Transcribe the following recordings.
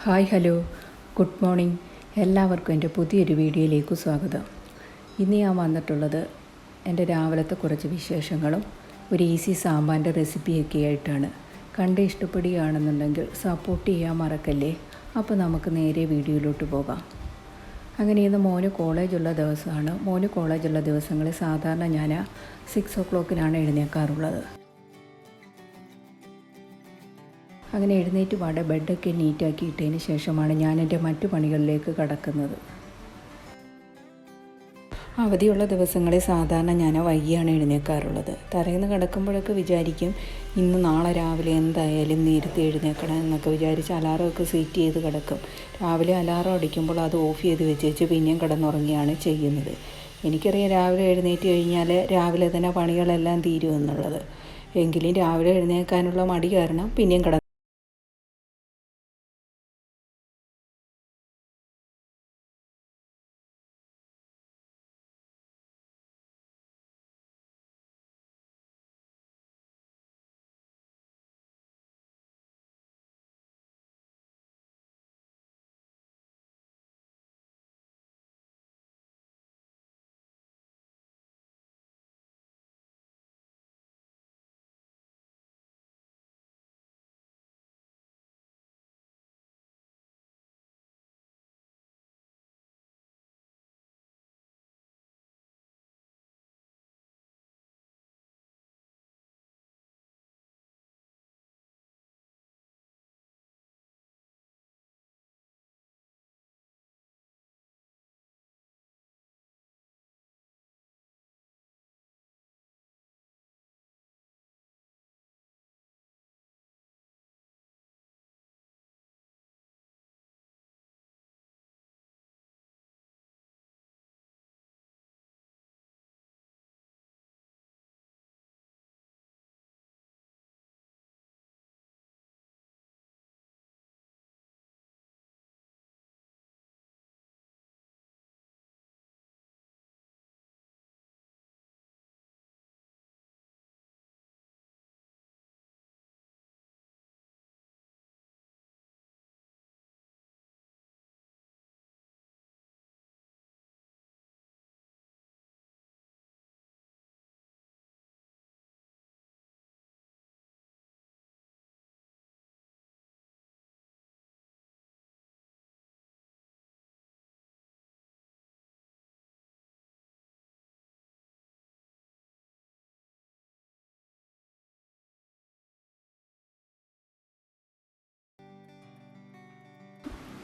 Hi hello good morning. എല്ലാവർക്കും എൻ്റെ പുതിയൊരു വീഡിയോയിലേക്ക് സ്വാഗതം. ഇന്ന് ഞാൻ വന്നിട്ടുള്ളത് എൻ്റെ രാവിലത്തെ കുറച്ച് വിശേഷങ്ങളും ഒരു ഈസി സാമ്പാറിൻ്റെ റെസിപ്പിയൊക്കെ ആയിട്ടാണ്. കണ്ട് ഇഷ്ടപ്പെടുകയാണെന്നുണ്ടെങ്കിൽ സപ്പോർട്ട് ചെയ്യാൻ മറക്കല്ലേ. അപ്പോൾ നമുക്ക് നേരെ വീഡിയോയിലോട്ട് പോകാം. അങ്ങനെ ഇന്ന് മോന് കോളേജുള്ള ദിവസമാണ്. മോന് കോളേജുള്ള ദിവസങ്ങളിൽ സാധാരണ ഞാൻ 6 o'clock എഴുന്നേൽക്കാറുള്ളത്. അങ്ങനെ എഴുന്നേറ്റ് പാടെ ബെഡൊക്കെ നീറ്റാക്കി ഇട്ടതിന് ശേഷമാണ് ഞാൻ എൻ്റെ മറ്റു പണികളിലേക്ക് കടക്കുന്നത്. അവധിയുള്ള ദിവസങ്ങളിൽ സാധാരണ ഞാൻ വൈകിയാണ് എഴുന്നേൽക്കാറുള്ളത്. തലേന്ന് കിടക്കുമ്പോഴൊക്കെ വിചാരിക്കും ഇന്ന് നാളെ രാവിലെ എന്തായാലും നേരത്തെ എഴുന്നേൽക്കണം എന്നൊക്കെ വിചാരിച്ച് അലാറമൊക്കെ സെറ്റ് ചെയ്ത് കിടക്കും. രാവിലെ അലാറം അടിക്കുമ്പോൾ അത് ഓഫ് ചെയ്ത് വെച്ചേച്ച് പിന്നെയും കിടന്നുറങ്ങിയാണ് ചെയ്യുന്നത്. എനിക്കറിയാം രാവിലെ എഴുന്നേറ്റ് കഴിഞ്ഞാൽ രാവിലെ തന്നെ പണികളെല്ലാം തീരുമെന്നുള്ളത്. എങ്കിലും രാവിലെ എഴുന്നേൽക്കാനുള്ള മടി കാരണം പിന്നെയും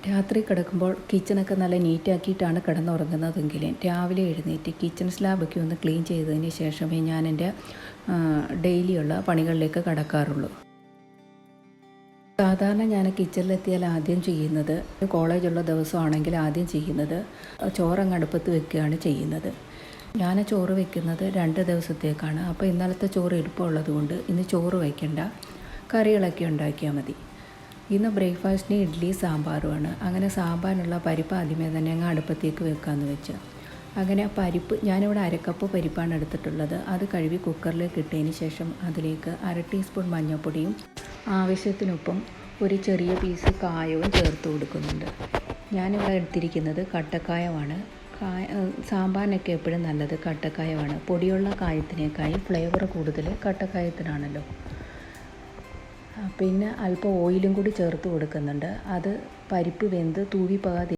രാത്രി കിടക്കുമ്പോൾ കിച്ചണൊക്കെ നല്ല നീറ്റാക്കിയിട്ടാണ് കിടന്നുറങ്ങുന്നതെങ്കിലും രാവിലെ എഴുന്നേറ്റ് കിച്ചൺ സ്ലാബൊക്കെ ഒന്ന് ക്ലീൻ ചെയ്തതിന് ശേഷമേ ഞാൻ എൻ്റെ ഡെയിലിയുള്ള പണികളിലേക്ക് കടക്കാറുള്ളൂ. സാധാരണ ഞാൻ കിച്ചണിലെത്തിയാൽ ആദ്യം ചെയ്യുന്നത്, കോളേജുള്ള ദിവസമാണെങ്കിൽ ആദ്യം ചെയ്യുന്നത് ചോറങ്ങ് അടുപ്പത്ത് വെക്കുകയാണ് ചെയ്യുന്നത്. ഞാൻ ചോറ് വെക്കുന്നത് 2 ദിവസത്തേക്കാണ്. അപ്പോൾ ഇന്നലത്തെ ചോറ് എളുപ്പമുള്ളത് കൊണ്ട് ഇന്ന് ചോറ് വയ്ക്കണ്ട, കറികളൊക്കെ ഉണ്ടാക്കിയാൽ മതി. ഇന്ന് ബ്രേക്ക്ഫാസ്റ്റിന് ഇഡ്ഡലി സാമ്പാറുമാണ്. അങ്ങനെ സാമ്പാറിനുള്ള പരിപ്പ് ആദ്യമേ തന്നെ അങ്ങ് അടുപ്പത്തേക്ക് വെക്കാമെന്ന് വെച്ച്. അങ്ങനെ പരിപ്പ് ഞാനിവിടെ 1/2 കപ്പ് പരിപ്പാണ് എടുത്തിട്ടുള്ളത്. അത് കഴുകി കുക്കറിലേക്ക് ഇട്ടതിന് ശേഷം അതിലേക്ക് 1/2 ടീസ്പൂൺ മഞ്ഞൾപ്പൊടിയും ആവശ്യത്തിനൊപ്പം ഒരു ചെറിയ പീസ് കായവും ചേർത്ത് കൊടുക്കുന്നുണ്ട്. ഞാനിവിടെ എടുത്തിരിക്കുന്നത് കട്ടക്കായമാണ്. സാമ്പാറിനൊക്കെ എപ്പോഴും നല്ലത് കട്ടക്കായമാണ്. പൊടിയുള്ള കായത്തിനേക്കാളും ഫ്ലേവർ കൂടുതൽ കട്ടക്കായത്തിനാണല്ലോ. പിന്നെ അല്പം ഓയിലും കൂടി ചേർത്ത് കൊടുക്കുന്നുണ്ട്. അത് പരിപ്പ് വെന്ത് തൂവി പോകാതെ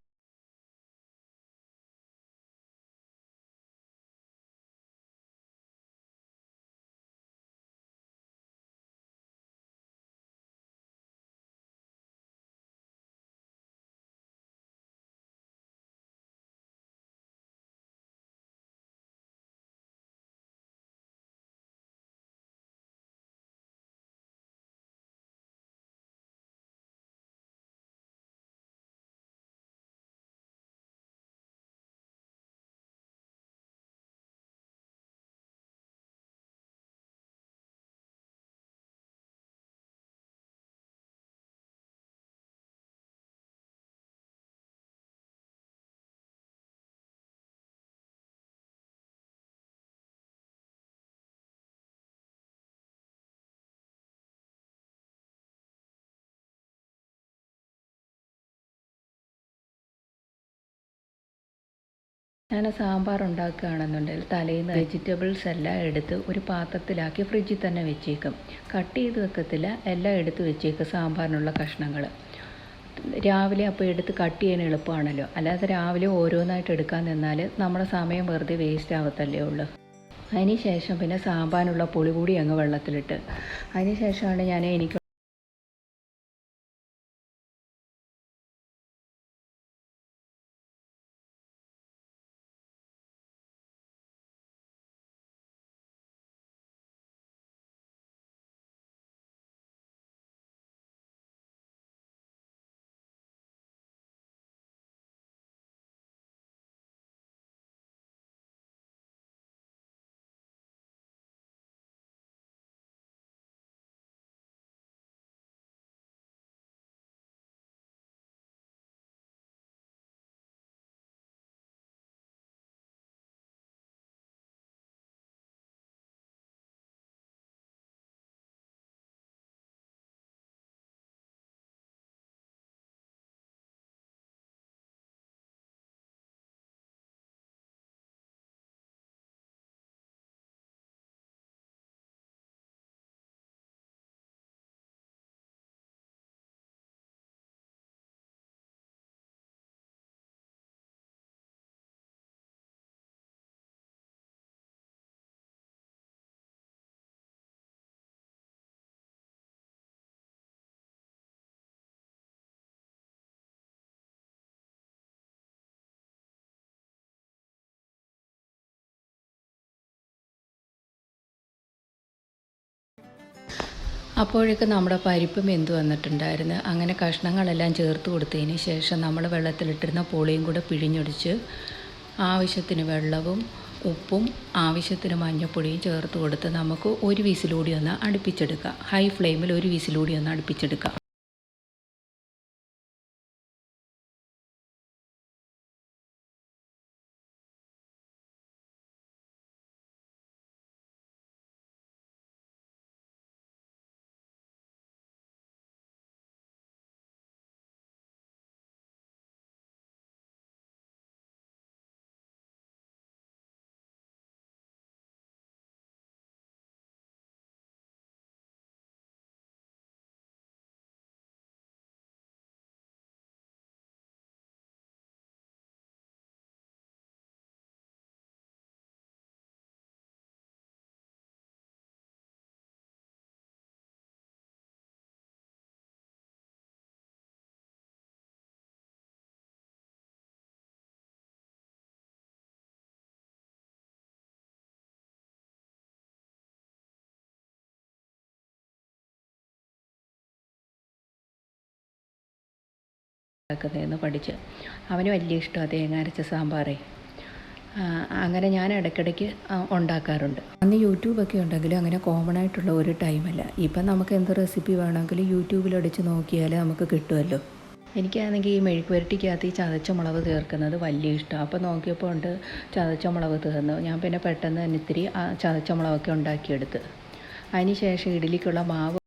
ഞാൻ സാമ്പാർ ഉണ്ടാക്കുകയാണെന്നുണ്ടെങ്കിൽ തലേന്ന് വെജിറ്റബിൾസ് എല്ലാം എടുത്ത് ഒരു പാത്രത്തിലാക്കി ഫ്രിഡ്ജിൽ തന്നെ വെച്ചേക്കും. കട്ട് ചെയ്ത് വെക്കത്തില്ല, എല്ലാം എടുത്ത് വെച്ചേക്കും സാമ്പാറിനുള്ള കഷ്ണങ്ങൾ. രാവിലെ അപ്പോൾ എടുത്ത് കട്ട് ചെയ്യാൻ എളുപ്പമാണല്ലോ. അല്ലാതെ രാവിലെ ഓരോന്നായിട്ട് എടുക്കാൻ നിന്നാൽ നമ്മുടെ സമയം വെറുതെ വേസ്റ്റ് ആവത്തല്ലേ ഉള്ളൂ. അതിന് ശേഷം പിന്നെ സാമ്പാറിനുള്ള പുളി കൂടി അങ്ങ് വെള്ളത്തിലിട്ട് അതിന് ശേഷമാണ് എനിക്ക് അപ്പോഴേക്കും നമ്മുടെ പരിപ്പ് വെന്ത് വന്നിട്ടുണ്ടായിരുന്നു. അങ്ങനെ കഷ്ണങ്ങളെല്ലാം ചേർത്ത് കൊടുത്തതിന് ശേഷം നമ്മൾ വെള്ളത്തിലിട്ടിരുന്ന പുളിയും കൂടെ പിഴിഞ്ഞൊടിച്ച് ആവശ്യത്തിന് വെള്ളവും ഉപ്പും ആവശ്യത്തിന് മഞ്ഞൾപ്പൊടിയും ചേർത്ത് കൊടുത്ത് നമുക്ക് ഒരു വിസിലൂടി ഒന്ന് അടുപ്പിച്ചെടുക്കാം. ഹൈ ഫ്ലെയിമിൽ ഒരു വിസിലൂടി ഒന്ന് അടുപ്പിച്ചെടുക്കാം. ഉണ്ടാക്കുന്നതെന്ന് പഠിച്ച് അവന് വലിയ ഇഷ്ടമാണ് തേങ്ങ അരച്ച സാമ്പാറേ. അങ്ങനെ ഞാൻ ഇടയ്ക്കിടയ്ക്ക് ഉണ്ടാക്കാറുണ്ട്. അന്ന് യൂട്യൂബൊക്കെ ഉണ്ടെങ്കിലും അങ്ങനെ കോമൺ ആയിട്ടുള്ള ഒരു ടൈമല്ല. ഇപ്പം നമുക്ക് എന്ത് റെസിപ്പി വേണമെങ്കിലും യൂട്യൂബിലടിച്ച് നോക്കിയാൽ നമുക്ക് കിട്ടുമല്ലോ. എനിക്കാണെങ്കിൽ ഈ മെഴുക്ക് പുരട്ടിക്കകത്ത് ഈ ചതച്ച മുളക് ചേർക്കുന്നത് വലിയ ഇഷ്ടമാണ്. അപ്പോൾ നോക്കിയപ്പോൾ ഉണ്ട് ചതച്ച മുളക് തീർന്നു. ഞാൻ പിന്നെ പെട്ടെന്ന് തന്നെ ഇത്തിരി ചതച്ച മുളകൊക്കെ ഉണ്ടാക്കിയെടുത്ത് അതിന് ശേഷം ഇഡ്ഡലിക്കുള്ള മാവ്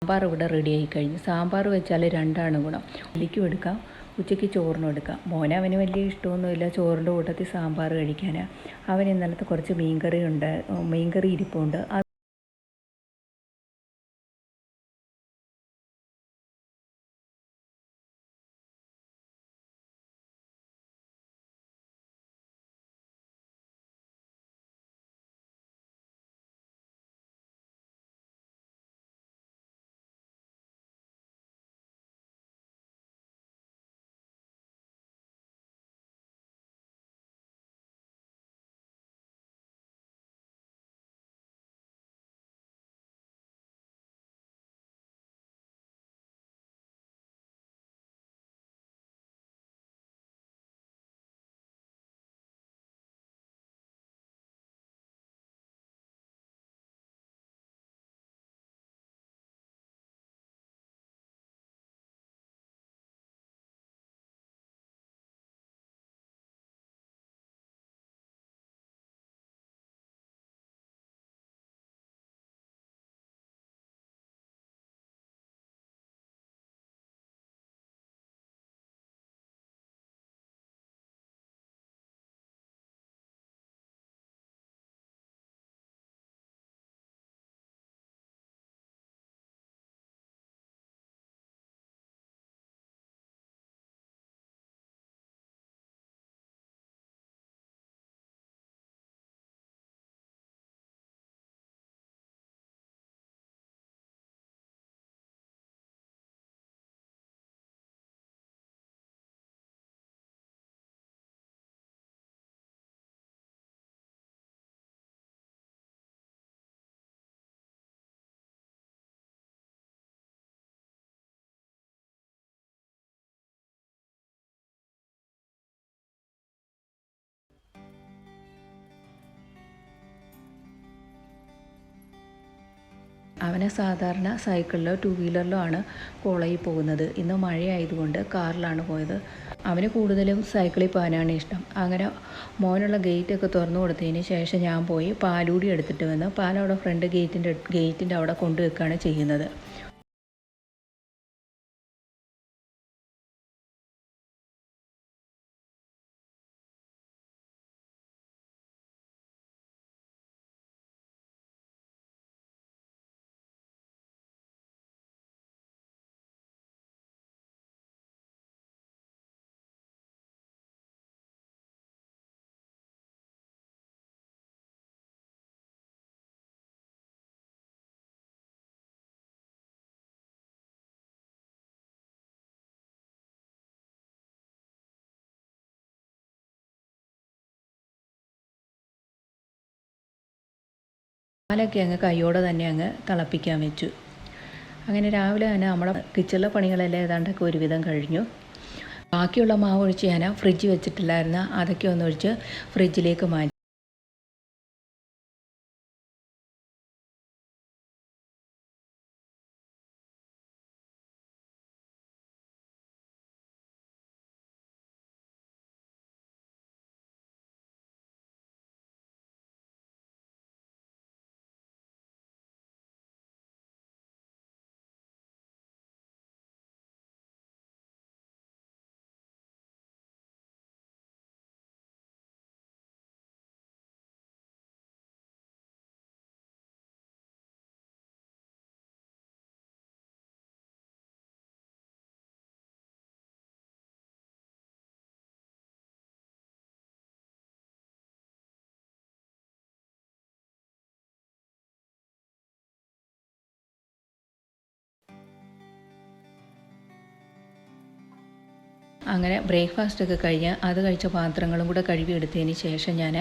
സാമ്പാർ ഇവിടെ റെഡിയായി കഴിഞ്ഞു. സാമ്പാർ വെച്ചാൽ രണ്ടാണ് ഗുണം. ഉച്ചയ്ക്കും എടുക്കാം, ഉച്ചയ്ക്ക് ചോറിനും എടുക്കാം. അവന് വലിയ ഇഷ്ടമൊന്നുമില്ല ചോറിൻ്റെ കൂട്ടത്തിൽ സാമ്പാർ കഴിക്കാൻ. അവൻ ഇന്നലത്തെ കുറച്ച് മീൻകറി ഇരിപ്പുണ്ട്. അവനെ സാധാരണ സൈക്കിളിലോ 2 വീലറിലോ ആണ് കോളേജിൽ പോകുന്നത്. ഇന്ന് മഴയായതുകൊണ്ട് കാറിലാണ് പോയത്. അവന് കൂടുതലും സൈക്കിളിൽ പോകാനാണ് ഇഷ്ടം. അങ്ങനെ മോനുള്ള ഗേറ്റൊക്കെ തുറന്നു കൊടുത്തതിന് ശേഷം ഞാൻ പോയി പാലൂടി എടുത്തിട്ട് വന്ന് പാലവിടെ ഫ്രണ്ട് ഗേറ്റിൻ്റെ അവിടെ കൊണ്ടുവെക്കുകയാണ് ചെയ്യുന്നത്. പാലൊക്കെ അങ്ങ് കൈയോടെ തന്നെ അങ്ങ് തിളപ്പിക്കാൻ വെച്ചു. അങ്ങനെ രാവിലെ തന്നെ നമ്മുടെ കിച്ചണിലെ പണികളെല്ലാം ഏതാണ്ടൊക്കെ ഒരുവിധം കഴിഞ്ഞു. ബാക്കിയുള്ള മാവ് ഒഴിച്ച് ഞാൻ ഫ്രിഡ്ജ് വെച്ചിട്ടില്ലായിരുന്നു, അതൊക്കെ ഒന്നൊഴിച്ച് ഫ്രിഡ്ജിലേക്ക് മാറ്റി. അങ്ങനെ ബ്രേക്ക്ഫാസ്റ്റൊക്കെ കഴിഞ്ഞ് അത് കഴിച്ച പാത്രങ്ങളും കൂടെ കഴുകി എടുത്തതിന് ശേഷം ഞാൻ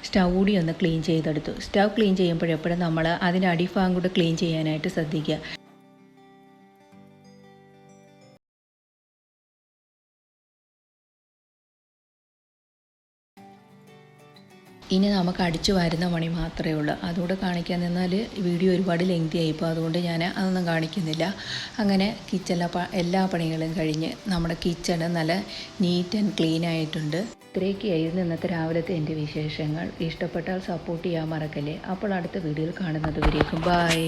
സ്റ്റൗ കൂടി ഒന്ന് ക്ലീൻ ചെയ്തെടുത്തു. സ്റ്റൗ ക്ലീൻ ചെയ്യുമ്പോഴെപ്പോഴും നമ്മൾ അതിൻ്റെ അടിഭാഗം കൂടെ ക്ലീൻ ചെയ്യാനായിട്ട് ശ്രദ്ധിക്കുക. ഇനി നമുക്ക് അടിച്ചു വരുന്ന പണി മാത്രമേ ഉള്ളൂ. അതുകൂടെ കാണിക്കാൻ നിന്നാൽ വീഡിയോ ഒരുപാട് ലെങ്തി ആയിപ്പോൾ അതുകൊണ്ട് ഞാൻ അതൊന്നും കാണിക്കുന്നില്ല. അങ്ങനെ കിച്ചണിലെ എല്ലാ പണികളും കഴിഞ്ഞ് നമ്മുടെ കിച്ചണ് നല്ല നീറ്റ് ആൻഡ് ക്ലീൻ ആയിട്ടുണ്ട്. ഇത്രയൊക്കെയായിരുന്നു ഇന്നത്തെ രാവിലത്തെ എൻ്റെ വിശേഷങ്ങൾ. ഇഷ്ടപ്പെട്ടാൽ സപ്പോർട്ട് ചെയ്യാൻ മറക്കല്ലേ. അപ്പോൾ അടുത്ത വീഡിയോയിൽ കാണുന്നത് വരേക്കും ബൈ.